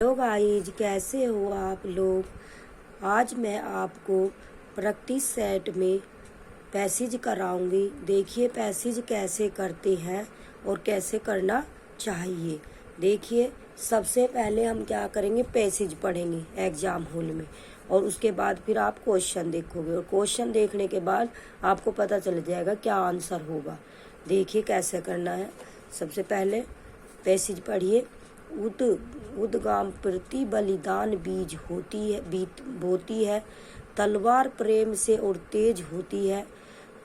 Hello guys, कैसे हो आप लोग। आज मैं आपको प्रैक्टिस सेट में पैसेज कराऊंगी। देखिए पैसेज कैसे करते हैं और कैसे करना चाहिए। देखिए सबसे पहले हम क्या करेंगे, पैसेज पढ़ेंगे एग्जाम हॉल में और उसके बाद फिर आप क्वेश्चन देखोगे और क्वेश्चन देखने के बाद आपको पता चल जाएगा क्या आंसर होगा। देखिए कैसे करना है। सबसे पहले पैसेज पढ़िए। उद्गाम प्रति बलिदान बीज बोती है, तलवार प्रेम से और तेज होती है।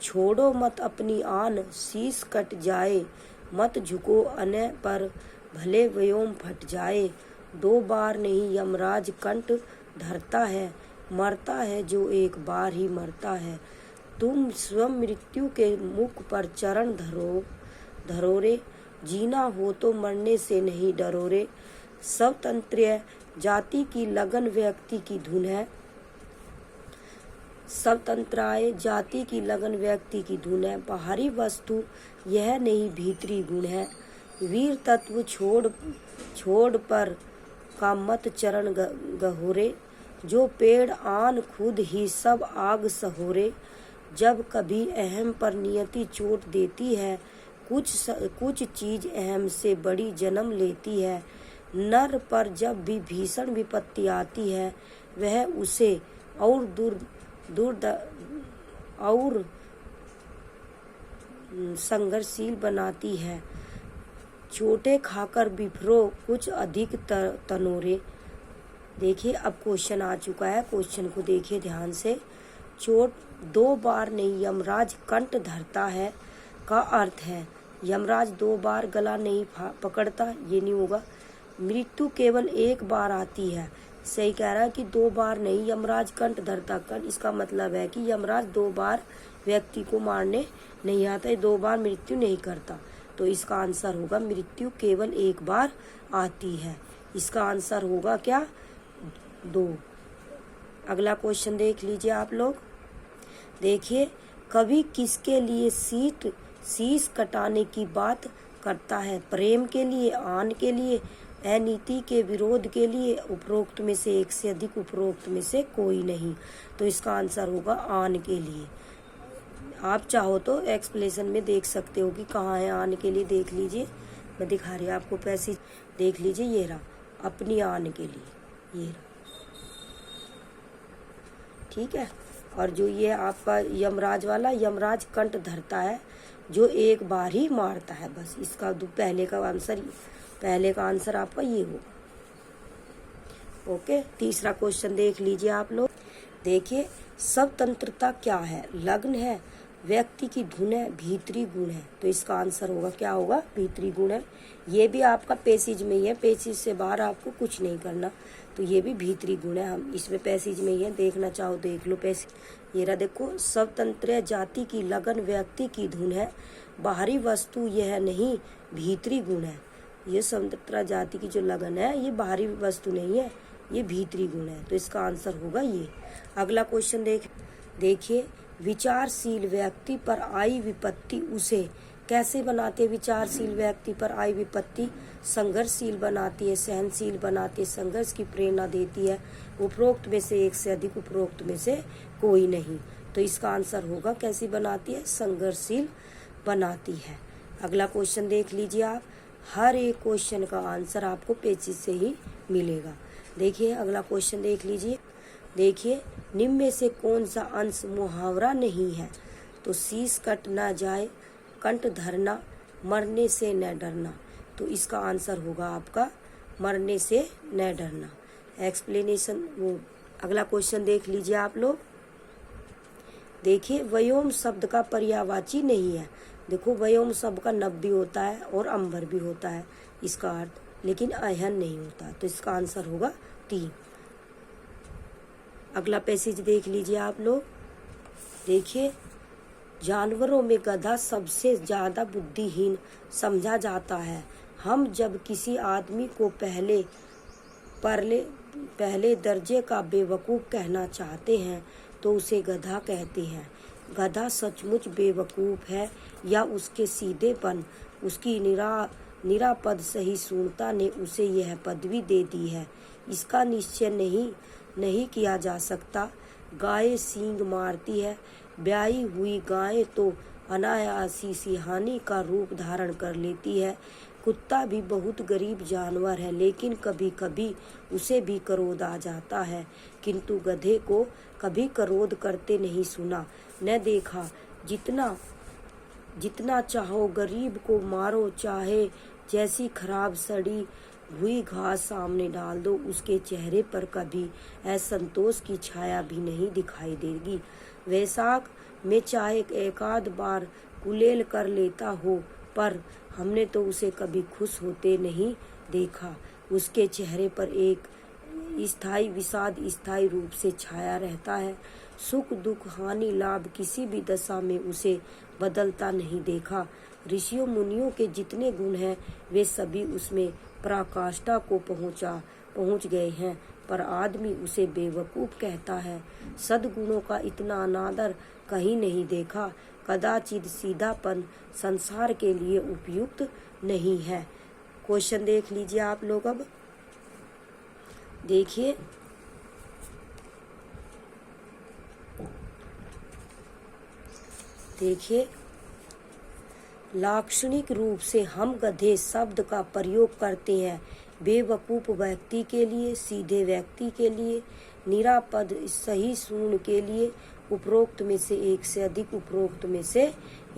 छोड़ो मत अपनी आन, शीश कट जाए, मत झुको अन्य पर, भले व्योम फट जाए। 2 बार नहीं यमराज कंठ धरता है, मरता है जो एक बार ही मरता है। तुम स्वयं मृत्यु के मुख पर चरण धरो रे, जीना हो तो मरने से नहीं डरो रे। स्वतंत्र जाति की लगन व्यक्ति की धुन है, स्वतंत्राय जाति की लगन व्यक्ति की धुन है। बाहरी वस्तु यह नहीं भीतरी गुण है। वीर तत्व छोड़ पर का मत चरण गहोरे, जो पेड़ आन खुद ही सब आग सहोरे। जब कभी अहम पर नियति चोट देती है, कुछ चीज अहम से बड़ी जन्म लेती है। नर पर जब भी भीषण विपत्ति आती है, वह उसे और संघर्षशील बनाती है। चोटें खाकर बिफरो कुछ अधिक तनोरे। देखिए अब क्वेश्चन आ चुका है, क्वेश्चन को देखिए ध्यान से। चोट 2 बार नहीं यमराज कंठ धरता है का अर्थ है यमराज 2 बार गला नहीं पकड़ता, ये नहीं होगा। मृत्यु केवल 1 बार आती है, सही कह रहा है कि 2 बार नहीं यमराज कंठ धरता। इसका मतलब है कि यमराज 2 बार व्यक्ति को मारने नहीं आता है, 2 बार मृत्यु नहीं करता। तो इसका आंसर होगा मृत्यु केवल 1 बार आती है। इसका आंसर होगा क्या, 2। अगला क्वेश्चन देख लीजिए आप लोग। देखिए कवि किसके लिए शीश कटाने की बात करता है, प्रेम के लिए, आन के लिए, अनीति के विरोध के लिए। उपरोक्त में से एक से अधिक, उपरोक्त में से कोई नहीं। तो इसका आंसर होगा आन के लिए। आप चाहो तो एक्सप्लेनेशन में देख सकते हो कि कहाँ है आन के लिए। देख लीजिए, मैं दिखा रही हूँ आपको पैसेज, देख लीजिए। ये रहा अपनी आन के लिए, ये रहा, ठीक है। और जो ये आपका यमराज वाला, यमराज कंठ धरता है जो 1 बार ही मारता है। बस इसका पहले का आंसर आपका ये होगा। ओके, तीसरा क्वेश्चन देख लीजिए आप लोग। देखिए स्वतंत्रता क्या है, लग्न है, व्यक्ति की धुन है, भीतरी गुण है। तो इसका आंसर होगा क्या होगा, भीतरी गुण है। ये भी आपका पैसेज में ही है, पैसेज से बाहर आपको कुछ नहीं करना। तो ये भी भीतरी गुण है, हम इसमें पैसेज में ही है, देखना चाहो देख लो पैसेज। ये रहा देखो, स्वतंत्र जाति की लगन व्यक्ति की धुन है, बाहरी वस्तु यह नहीं भीतरी गुण है। ये स्वतंत्र जाति की जो लगन है ये बाहरी वस्तु नहीं है, ये भीतरी गुण है। तो इसका आंसर होगा ये। अगला क्वेश्चन देखिए, विचारशील व्यक्ति पर आई विपत्ति उसे कैसे बनाती है। विचारशील व्यक्ति पर आई विपत्ति संघर्षशील बनाती है, सहनशील बनाती है, संघर्ष की प्रेरणा देती है। उपरोक्त में से एक से अधिक, उपरोक्त में से कोई नहीं। तो इसका आंसर होगा कैसी बनाती है, संघर्षशील बनाती है। अगला क्वेश्चन देख लीजिए आप। हर एक क्वेश्चन का आंसर आपको पेचिस से ही मिलेगा। देखिए अगला क्वेश्चन देख लीजिए। देखिए निम्न में से कौन सा अंश मुहावरा नहीं है। तो शीश कट ना जाए, कंठ धरना, मरने से न डरना। तो इसका आंसर होगा आपका मरने से न डरना। एक्सप्लेनेशन वो अगला क्वेश्चन देख लीजिए आप लोग। देखिए व्योम शब्द का पर्यायवाची नहीं है। देखो व्योम शब्द का नभ भी होता है और अंबर भी होता है इसका अर्थ, लेकिन अहन नहीं होता। तो इसका आंसर होगा 3। अगला पैसेज देख लीजिए आप लोग। देखिए जानवरों में गधा सबसे ज्यादा बुद्धिहीन समझा जाता है। हम जब किसी आदमी को पहले दर्जे का बेवकूफ़ कहना चाहते हैं तो उसे गधा कहते हैं। गधा सचमुच बेवकूफ़ है या उसके सीधेपन, उसकी निरापद सहिष्णुता ने उसे यह पदवी दे दी है। इसका निश्चय नहीं किया जा सकता। गाय सींग मारती है, ब्याई हुई गाय तो अनायासी सी हानि का रूप धारण कर लेती है। कुत्ता भी बहुत गरीब जानवर है, लेकिन कभी कभी उसे भी क्रोध आ जाता है, किंतु गधे को कभी क्रोध करते नहीं सुना न देखा। जितना चाहो गरीब को मारो, चाहे जैसी खराब सड़ी हुई घास सामने डाल दो, उसके चेहरे पर कभी असंतोष की छाया भी नहीं दिखाई देगी। वैशाख में चाहे एकाध बार गुलेल कर लेता हो, पर हमने तो उसे कभी खुश होते नहीं देखा। उसके चेहरे पर एक स्थायी विषाद स्थायी रूप से छाया रहता है। सुख दुख हानि लाभ किसी भी दशा में उसे बदलता नहीं देखा। ऋषियों मुनियों के जितने गुण हैं वे सभी उसमें पराकाष्ठा को पहुंच गए हैं, पर आदमी उसे बेवकूफ कहता है। सद्गुणों का इतना अनादर कहीं नहीं देखा। कदाचित सीधापन संसार के लिए उपयुक्त नहीं है। क्वेश्चन देख लीजिए आप लोग। अब देखिए लाक्षणिक रूप से हम गधे शब्द का प्रयोग करते हैं बेवकूफ व्यक्ति के लिए, सीधे व्यक्ति के लिए, निरापद सहिष्णु के लिए। उपरोक्त में से एक से अधिक, उपरोक्त में से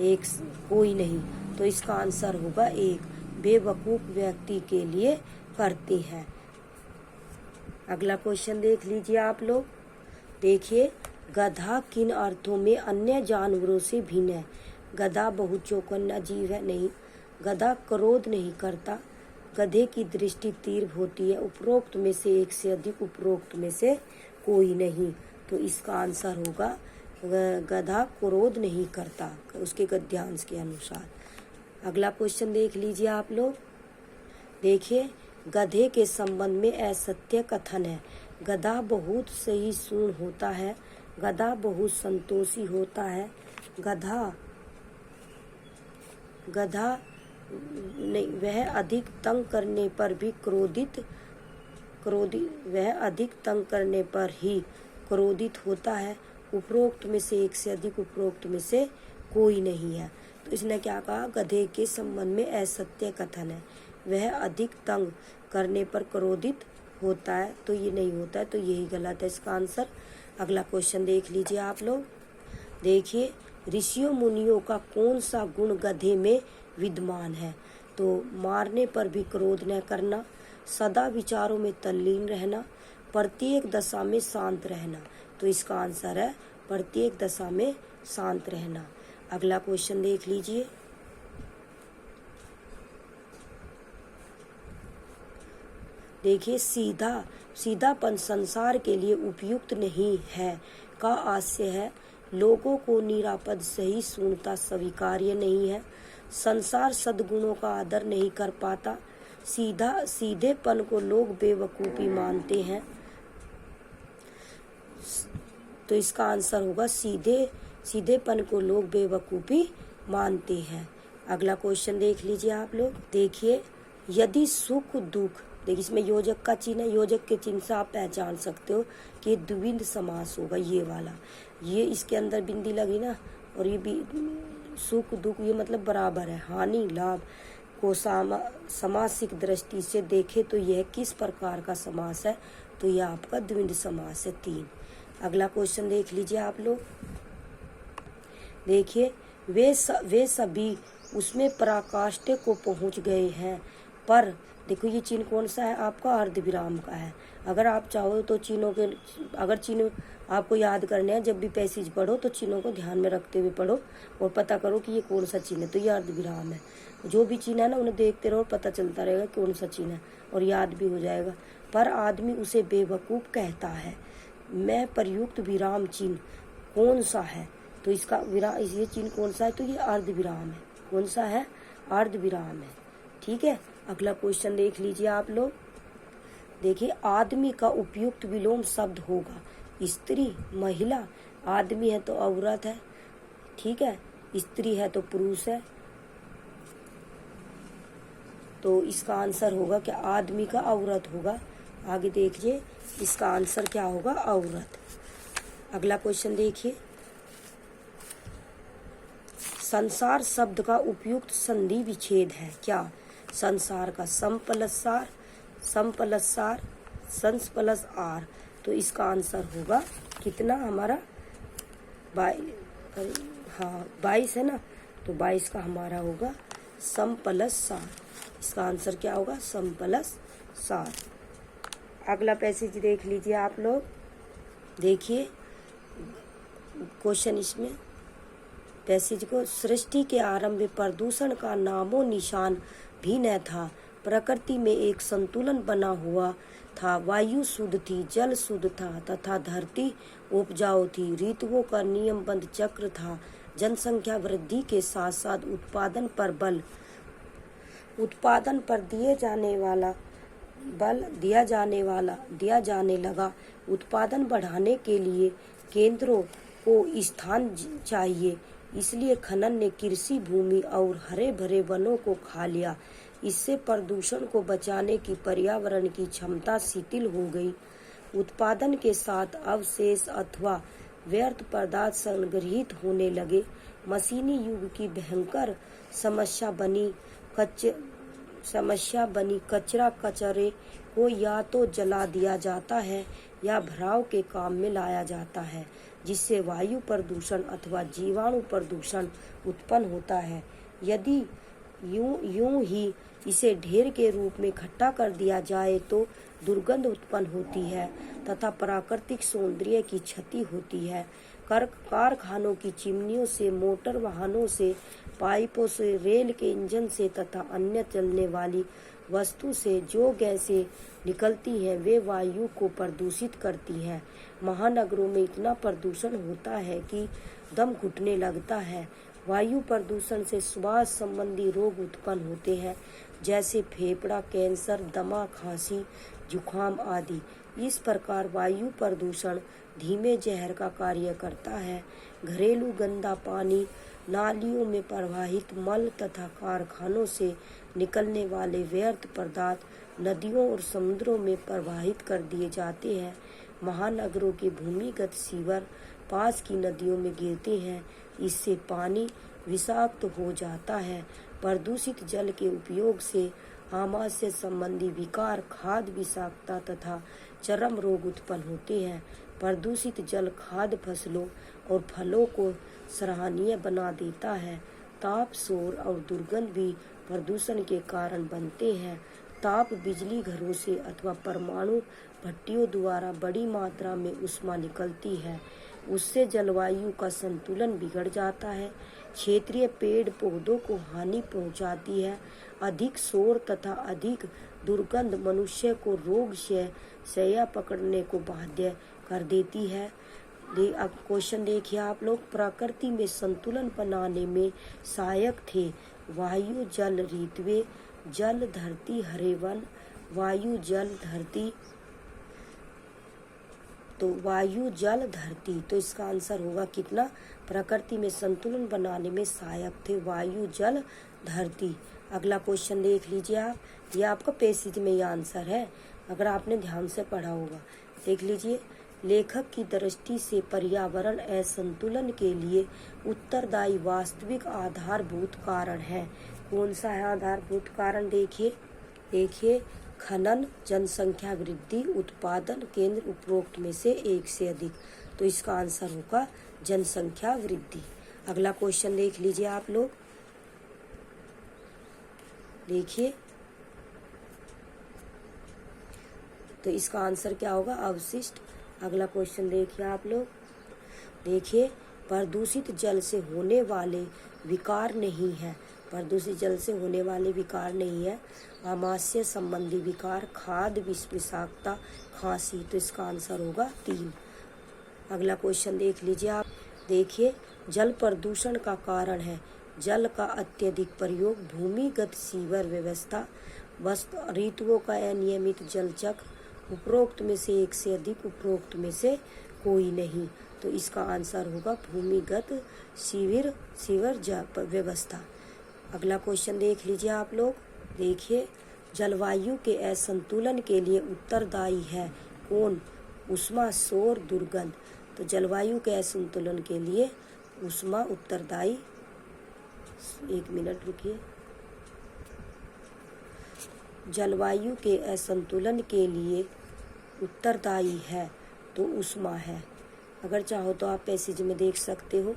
एक कोई नहीं। तो इसका आंसर होगा एक, बेवकूफ व्यक्ति के लिए करते हैं। अगला क्वेश्चन देख लीजिए आप लोग। देखिए गधा किन अर्थों में अन्य जानवरों से भिन्न है। गधा बहुत चौकन्ना जीव है, नहीं। गधा क्रोध नहीं करता। गधे की दृष्टि तीव्र होती है। उपरोक्त में से एक से अधिक, उपरोक्त में से कोई नहीं। तो इसका आंसर होगा गधा क्रोध नहीं करता, उसके गद्यांश के अनुसार। अगला क्वेश्चन देख लीजिए आप लोग। देखिए गधे के संबंध में असत्य कथन है। गधा बहुत सहिष्णु होता है, गधा बहुत संतोषी होता है, गधा नहीं, वह अधिक तंग करने पर भी वह अधिक तंग करने पर ही क्रोधित होता है। उपरोक्त में से एक से अधिक, उपरोक्त में से कोई नहीं है। तो इसने क्या कहा, गधे के संबंध में असत्य कथन है। वह अधिक तंग करने पर क्रोधित होता है, तो ये नहीं होता है, तो यही गलत है इसका आंसर। अगला क्वेश्चन देख लीजिए आप लोग। देखिए ऋषियों मुनियों का कौन सा गुण गधे में विद्यमान है। तो मारने पर भी क्रोध न करना, सदा विचारों में तल्लीन रहना, प्रत्येक दशा में शांत रहना। तो इसका आंसर है प्रत्येक दशा में शांत रहना। अगला क्वेश्चन देख लीजिए। देखिए सीधापन संसार के लिए उपयुक्त नहीं है का आशय है। लोगों को निरापद सहिष्णुता स्वीकार्य नहीं है। संसार सद्गुणों का आदर नहीं कर पाता। सीधेपन को लोग बेवकूफी मानते हैं। तो इसका आंसर होगा सीधेपन को लोग बेवकूफी मानते हैं। अगला क्वेश्चन देख लीजिए आप लोग। देखिए यदि सुख दुख, देखिए इसमें योजक का चिन्ह है। योजक के चिन्ह से आप पहचान सकते हो कि द्विविध समास होगा ये वाला। ये इसके अंदर बिंदी लगी ना, और ये भी सुख दुख, ये मतलब बराबर है। हानि लाभ को समासिक दृष्टि से देखे तो यह किस प्रकार का समास है, तो यह आपका द्विविध समास है 3। अगला क्वेश्चन देख लीजिए आप लोग। देखिए वे सभी उसमें पराकाष्ठा को पहुंच गए हैं, पर देखो ये चिन्ह कौन सा है, आपका अर्धविराम का है। अगर आप चाहो तो चिन्ह आपको याद करने हैं, जब भी पैसेज पढ़ो तो चिन्हों को ध्यान में रखते हुए पढ़ो और पता करो कि ये कौन सा चिन्ह है। तो ये अर्धविराम है। जो भी चिन्ह है ना उन्हें देखते रहो, पता चलता रहेगा कौन सा चिन्ह है और याद भी हो जाएगा। पर आदमी उसे बेवकूफ कहता है। मैं प्रयुक्त विराम चिन्ह कौन सा है, तो इसका ये चिन्ह कौन सा है, तो ये अर्धविराम है। कौन सा है, अर्धविराम है। ठीक है। अगला क्वेश्चन देख लीजिए आप लोग। देखिए आदमी का उपयुक्त विलोम शब्द होगा स्त्री महिला। आदमी है तो औरत है, ठीक है। स्त्री है तो पुरुष है। तो इसका आंसर होगा क्या, आदमी का औरत होगा। आगे देखिए इसका आंसर क्या होगा, औरत। अगला क्वेश्चन देखिए, संसार शब्द का उपयुक्त संधि विच्छेद है क्या। संसार का सम प्लस सार, सम प्लस सार, संस प्लस आर। तो इसका आंसर होगा कितना हमारा, 22 है ना, तो 22 का हमारा होगा सम प्लस सार। इसका आंसर क्या होगा, सम प्लस सार। अगला पैसेज देख लीजिए आप लोग। देखिए क्वेश्चन इसमें पैसेज को, सृष्टि के आरंभ में प्रदूषण का नामो निशान भी न था। प्रकृति में एक संतुलन बना हुआ था। वायु शुद्ध थी, जल शुद्ध था तथा धरती उपजाऊ थी। ऋतुओं का नियमबद्ध चक्र था। जनसंख्या वृद्धि के साथ साथ उत्पादन पर दिया जाने लगा। उत्पादन बढ़ाने के लिए केंद्रों को स्थान चाहिए, इसलिए खनन ने कृषि भूमि और हरे भरे वनों को खा लिया। इससे प्रदूषण को बचाने की पर्यावरण की क्षमता शिथिल हो गई। उत्पादन के साथ अवशेष अथवा व्यर्थ पदार्थ संग्रहित होने लगे। मशीनी युग की भयंकर समस्या बनी कचरा कचरे को या तो जला दिया जाता है या भराव के काम में लाया जाता है, जिससे वायु प्रदूषण अथवा जीवाणु प्रदूषण उत्पन्न होता है। यदि यूं ही इसे ढेर के रूप में इकट्ठा कर दिया जाए तो दुर्गंध उत्पन्न होती है तथा प्राकृतिक सौंदर्य की क्षति होती है। कारखानों की चिमनियों से, मोटर वाहनों से, पाइपों से, रेल के इंजन से तथा अन्य चलने वाली वस्तु से जो गैसें निकलती हैं वे वायु को प्रदूषित करती हैं। महानगरों में इतना प्रदूषण होता है कि दम घुटने लगता है। वायु प्रदूषण से श्वास संबंधी रोग उत्पन्न होते हैं, जैसे फेफड़ा कैंसर, दमा, खांसी, जुखाम आदि। इस प्रकार वायु प्रदूषण धीमे जहर का कार्य करता है। घरेलू गंदा पानी, नालियों में प्रवाहित मल तथा कारखानों से निकलने वाले व्यर्थ पदार्थ नदियों और समुद्रों में प्रवाहित कर दिए जाते हैं। महानगरों के भूमिगत सीवर पास की नदियों में गिरते हैं, इससे पानी विषाक्त हो जाता है। प्रदूषित जल के उपयोग से आमाशय संबंधी विकार, खाद्य विषाक्तता तथा चर्म रोग उत्पन्न होते हैं। प्रदूषित जल खाद्य फसलों और फलों को सराहनीय बना देता है। ताप, शोर और दुर्गंध भी प्रदूषण के कारण बनते हैं। ताप बिजली घरों से अथवा परमाणु भट्टियों द्वारा बड़ी मात्रा में ऊष्मा निकलती है, उससे जलवायु का संतुलन बिगड़ जाता है। क्षेत्रीय पेड़ पौधों को हानि पहुंचाती है। अधिक शोर तथा अधिक दुर्गंध मनुष्य को रोग से शैया पकड़ने को बाध्य कर देती है। अब क्वेश्चन देखिए आप लोग, प्रकृति में संतुलन बनाने में सहायक थे वायु जल ऋतुएं, जल धरती हरे वन। वायु जल धरती, तो वायु जल धरती, तो इसका आंसर होगा कितना, प्रकृति में संतुलन बनाने में सहायक थे वायु जल धरती। अगला क्वेश्चन देख लीजिए आप, ये आपका पैसेज में ये आंसर है, अगर आपने ध्यान से पढ़ा होगा। देख लीजिए, लेखक की दृष्टि से पर्यावरण असंतुलन के लिए उत्तरदायी वास्तविक आधारभूत कारण है। कौन सा है आधारभूत कारण, देखिए खनन, जनसंख्या वृद्धि, उत्पादन केंद्र, उपरोक्त में से एक से अधिक। तो इसका आंसर होगा जनसंख्या वृद्धि। अगला क्वेश्चन देख लीजिए आप लोग, देखिए तो इसका आंसर क्या होगा, अवशिष्ट। अगला क्वेश्चन देखिए आप लोग, देखिए प्रदूषित जल से होने वाले विकार नहीं है। प्रदूषित जल से होने वाले विकार नहीं है। आमाशय संबंधी विकार, खाद्य विषाक्तता, खांसी। तो इसका आंसर होगा 3। अगला क्वेश्चन देख लीजिए आप, देखिए जल प्रदूषण का कारण है जल का अत्यधिक प्रयोग, भूमिगत सीवर व्यवस्था, ऋतुओं का अनियमित जल चक्र। उपरोक्त में से एक से अधिक, उपरोक्त में से कोई नहीं। तो इसका आंसर होगा भूमिगत सीवर व्यवस्था। अगला क्वेश्चन देख लीजिए आप लोग, देखिए जलवायु के असंतुलन के लिए उत्तरदायी है कौन? ऊष्मा, शोर, दुर्गंध। तो जलवायु के असंतुलन के लिए ऊष्मा उत्तरदायी। एक मिनट रुकिए। जलवायु के असंतुलन के लिए उत्तरदायी है तो ऊष्मा है। अगर चाहो तो आप पैसेज में देख सकते हो।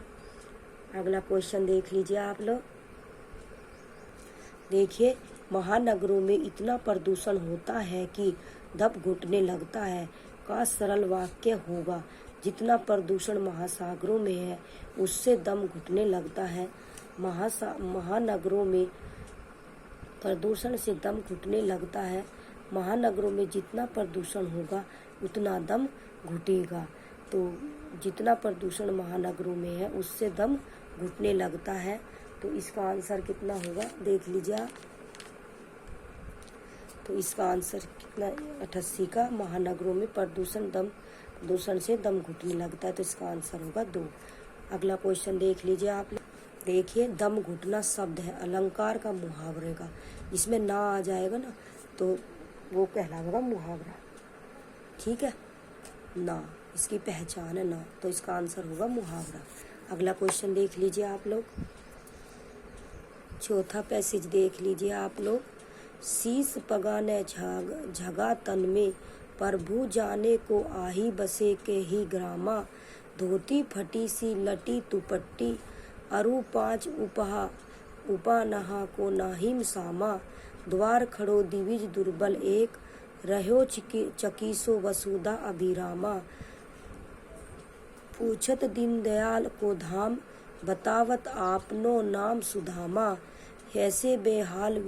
अगला क्वेश्चन देख लीजिए आप लोग। देखिए महानगरों में इतना प्रदूषण होता है कि दम घुटने लगता है का सरल वाक्य होगा। जितना प्रदूषण महासागरों में है उससे दम घुटने लगता है। महानगरों में प्रदूषण से दम घुटने लगता है। महानगरों में जितना प्रदूषण होगा उतना दम घुटेगा। तो जितना प्रदूषण महानगरों में है उससे दम घुटने लगता है। तो इसका आंसर कितना होगा देख लीजिए आप। तो इसका आंसर कितना 88 का। महानगरों में प्रदूषण से दम घुटने लगता है तो इसका आंसर होगा 2। अगला क्वेश्चन देख लीजिए आप। देखिए दम घुटना शब्द है अलंकार का मुहावरे का। इसमें ना आ जाएगा ना तो वो कहलाएगा मुहावरा। ठीक है ना, इसकी पहचान है ना, तो इसका आंसर होगा मुहावरा। अगला क्वेश्चन देख लीजिए आप लोग। चौथा पैसेज देख लीजिए आप लोग। शीस पगाने झगा तन में प्रभु जाने को आही बसे के ही ग्रामा। धोती फटी सी लटी तुपट्टी अरु 5 उपा नहा को नाहिम सामा। द्वार खड़ो दिविज दुर्बल एक रहो चकीसो वसुधा अभिरामा। पूछत दीनदयाल को धाम बतावत आपनो नाम सुधामा। ऐसे बेहाल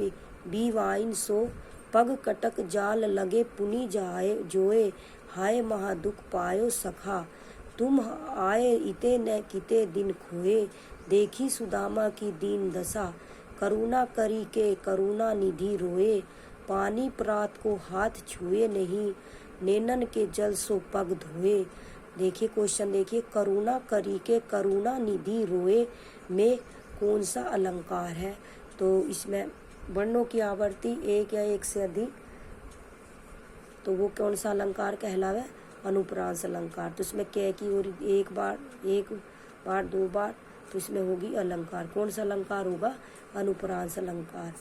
बीवाइन सो पग कटक जाल लगे पुनि जाए जोए। हाय महादुख पायो सखा तुम आए इते न किते दिन खोए। देखी सुदामा की दीन दशा करुणा करी के करुणा निधि रोए। पानी प्रात को हाथ छुए नहीं नैनन के जल सो पग धोए। देखिए क्वेश्चन देखिए करुणा करी के करुणा निधि रोए में कौन सा अलंकार है? तो इसमें वर्णों की आवर्ती एक या एक से अधिक, तो वो कौन सा अलंकार कहलावे? अनुप्रांस अलंकार। तो इसमें कै की और एक बार 2 बार, तो इसमें होगी अलंकार। कौन सा अलंकार होगा? अनुप्रांस अलंकार।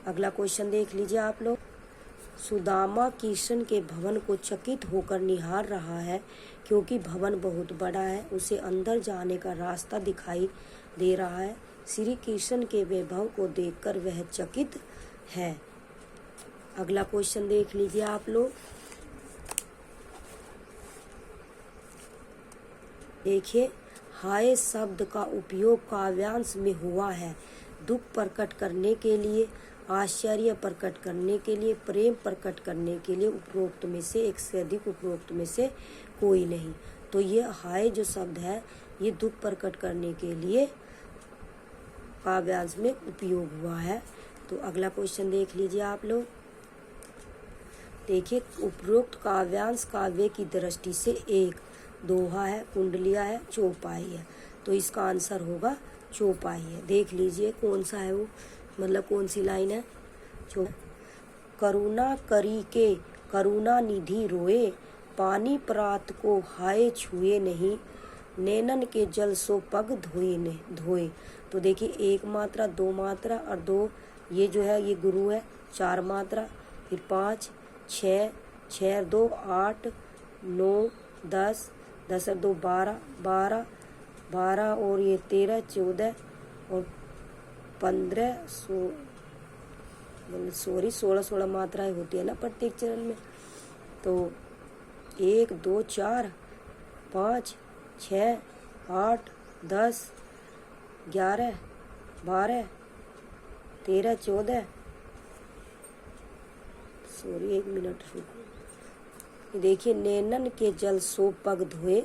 अगला क्वेश्चन देख लीजिए आप लोग। सुदामा कृष्ण के भवन को चकित होकर निहार रहा है क्योंकि भवन बहुत बड़ा है। उसे अंदर जाने का रास्ता दिखाई दे रहा है। श्री कृष्ण के वैभव को देखकर वह चकित है। अगला क्वेश्चन देख लीजिए आप लोग। देखिए हाय शब्द का उपयोग काव्यांश में हुआ है दुख प्रकट करने के लिए, आश्चर्य प्रकट करने के लिए, प्रेम प्रकट करने के लिए। उपरोक्त में से एक से अधिक, उपरोक्त में से कोई नहीं। तो ये हाय जो शब्द है ये दुख प्रकट करने के लिए काव्यांश में उपयोग हुआ है। तो अगला क्वेश्चन देख लीजिए आप लोग। देखिए उपरोक्त काव्यांश काव्य की दृष्टि से एक दोहा है, कुंडलिया है, चौपाई है। तो इसका आंसर होगा चौपाई है। देख लीजिए कौन सा है वो, मतलब कौन सी लाइन है? करुणा करी के करुणा निधि रोए पानी प्रात को हाय छुए नहीं नैनन के जल सो पग धोए। तो देखिए 1 मात्रा 2 मात्रा और 2 ये जो है ये गुरु है 4 मात्रा, फिर 5 6 6 और 2 8 9 10 10 और 2 12 12 और ये 13 14 और 15 16 मात्राएं होती है ना प्रत्येक चरण में। तो 1 2 4 5 6 8 10 11 12 13 14 1 मिनट रुको। देखिए नैनन के जल सो पग धोए,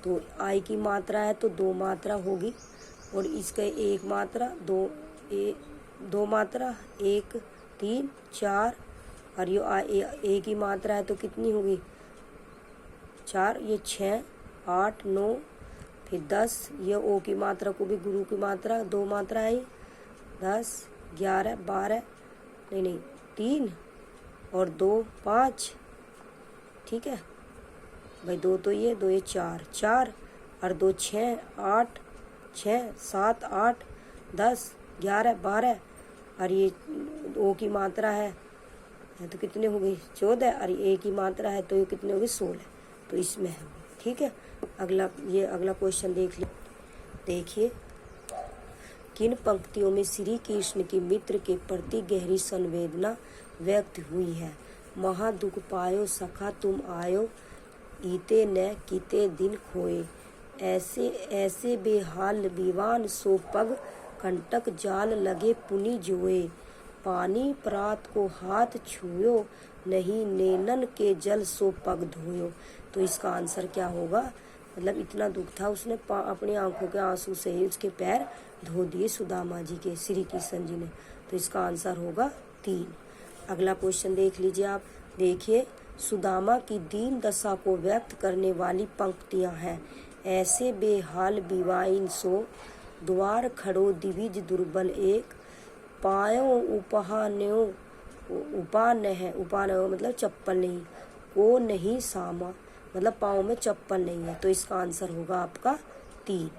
तो आई की मात्रा है तो 2 मात्रा होगी और इसका 1 मात्रा 2 मात्रा 1 3 4 और ये एक ही मात्रा है तो कितनी होगी 4, ये 6 8 9 फिर 10, ये ओ की मात्रा को भी गुरु की मात्रा 2 मात्रा है 10 11 12 नहीं 3 और 2 5, ठीक है भाई, 2 तो ये 2 ये 4 और 2 6 8, 6 7 8 10 11 12 और ये ओ की मात्रा है तो कितने हो गई 14 और ए की मात्रा है तो ये कितने हो गए 16, तो इसमें है, ठीक है। अगला क्वेश्चन देख ली। देखिए, किन पंक्तियों में श्री कृष्ण की मित्र के प्रति गहरी संवेदना व्यक्त हुई है। महा दुख पायो सखा तुम आयो, ईते न कीते दिन खोए, ऐसे ऐसे बेहाल दीवान सो पग, कंटक जाल लगे पुनि जोए, पानी प्रात को हाथ छुयो, नहीं नैनन के जल सो पग धोयो। तो इसका आंसर क्या होगा, मतलब इतना दुख था उसने अपनी आंखों के आंसू से ही उसके पैर धो दिए सुदामा जी के, श्री कृष्ण जी ने, तो इसका आंसर होगा 3। अगला क्वेश्चन देख लीजिए आप। देखिए, सुदामा की दीन दशा को व्यक्त करने वाली पंक्तियां हैं। ऐसे बेहाल बिवाइन सो, द्वार खड़ो दिविज दुर्बल एक, पायो उपहान्यो उपान है, उपान मतलब चप्पल नहीं, को नहीं सामा मतलब पाँव में चप्पल नहीं है, तो इसका आंसर होगा आपका 3।